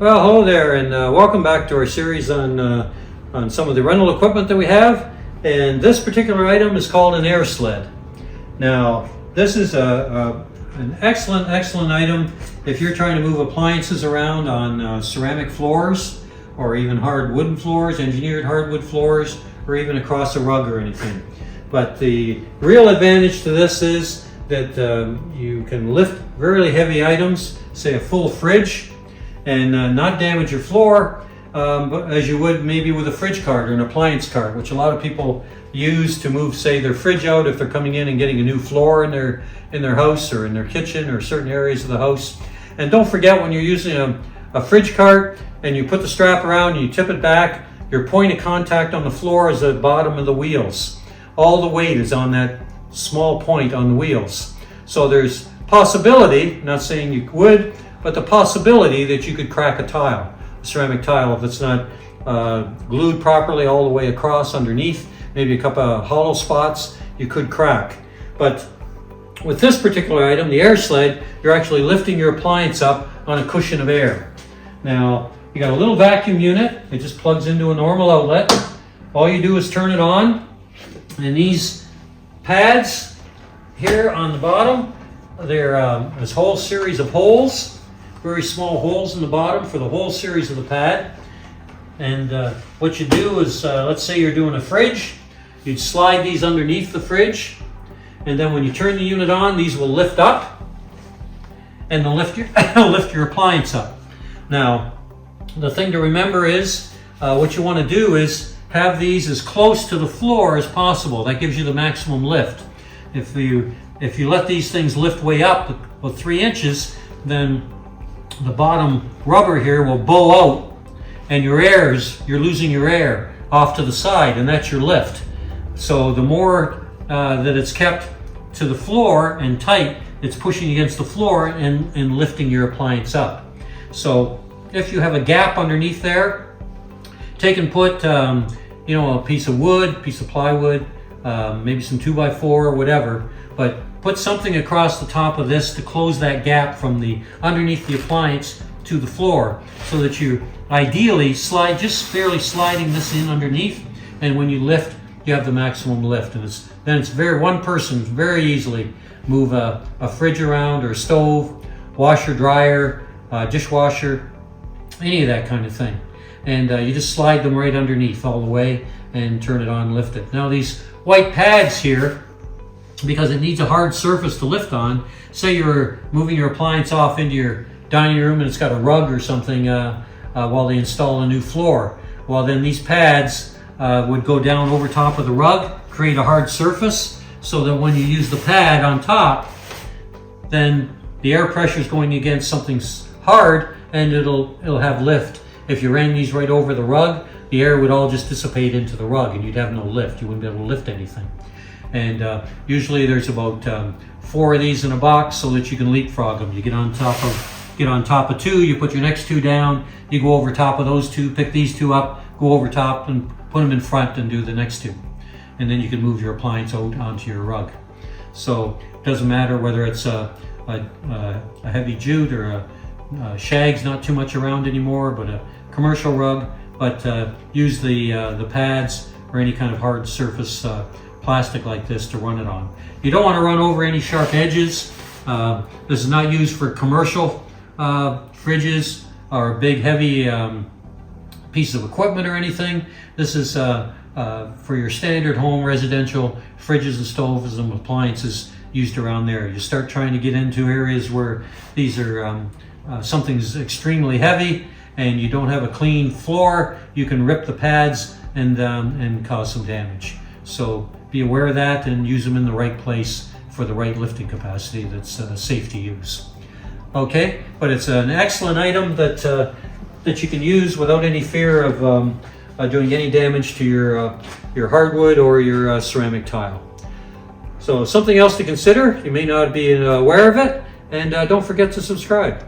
Well, hello there, and welcome back to our series on some of the rental equipment that we have. And this particular item is called an air sled. Now, this is an excellent item if you're trying to move appliances around on ceramic floors, or even hard wooden floors, engineered hardwood floors, or even across a rug or anything. But the real advantage to this is that you can lift very heavy items, say a full fridge, and not damage your floor, but as you would maybe with a fridge cart or an appliance cart, which a lot of people use to move, say, their fridge out if they're coming in and getting a new floor in their house or in their kitchen or certain areas of the house. And don't forget, when you're using a fridge cart and you put the strap around and you tip it back, your point of contact on the floor is the bottom of the wheels. All the weight is on that small point on the wheels. So there's possibility, not saying you would, but the possibility that you could crack a tile, a ceramic tile, if it's not glued properly all the way across underneath, maybe a couple of hollow spots, you could crack. But with this particular item, the air sled, you're actually lifting your appliance up on a cushion of air. Now, you got a little vacuum unit. It just plugs into a normal outlet. All you do is turn it on, and these pads here on the bottom, they're this whole series of holes, very small holes in the bottom for the whole series of the pad. And what you do is, let's say you're doing a fridge, you'd slide these underneath the fridge, and then when you turn the unit on, these will lift up, and they'll lift your appliance up. Now, the thing to remember is, what you want to do is have these as close to the floor as possible. That gives you the maximum lift. If you let these things lift way up, about 3 inches, then the bottom rubber here will bow out, and you're losing your air off to the side, and that's your lift. So the more that it's kept to the floor and tight, it's pushing against the floor and lifting your appliance up. So if you have a gap underneath there, take and put a piece of wood, piece of plywood, maybe some 2x4 or whatever, but put something across the top of this to close that gap from the underneath the appliance to the floor, so that you ideally just barely sliding this in underneath, and when you lift, you have the maximum lift. And then one person very easily move a fridge around, or a stove, washer, dryer, dishwasher, any of that kind of thing. And you just slide them right underneath all the way and turn it on, lift it. Now these white pads here, because it needs a hard surface to lift on, say you're moving your appliance off into your dining room and it's got a rug or something while they install a new floor. Well, then these pads would go down over top of the rug, create a hard surface, so that when you use the pad on top, then the air pressure is going against something hard, and it'll have lift. If you ran these right over the rug, the air would all just dissipate into the rug, and you'd have no lift. You wouldn't be able to lift anything. And usually there's about 4 of these in a box, so that you can leapfrog them. You get on top of 2, you put your next 2 down, you go over top of those 2, pick these 2 up, go over top and put them in front and do the next 2. And then you can move your appliance out onto your rug. So it doesn't matter whether it's a heavy jute or a shag's not too much around anymore, but a commercial rug. But use the pads or any kind of hard surface plastic like this to run it on. You don't want to run over any sharp edges. This is not used for commercial fridges or big heavy pieces of equipment or anything. This is for your standard home residential fridges and stoves and appliances used around there. You start trying to get into areas where these are something's extremely heavy and you don't have a clean floor, you can rip the pads and cause some damage. So be aware of that and use them in the right place for the right lifting capacity that's safe to use. Okay, but it's an excellent item that you can use without any fear of doing any damage to your hardwood or your ceramic tile. So something else to consider. You may not be aware of it, and don't forget to subscribe.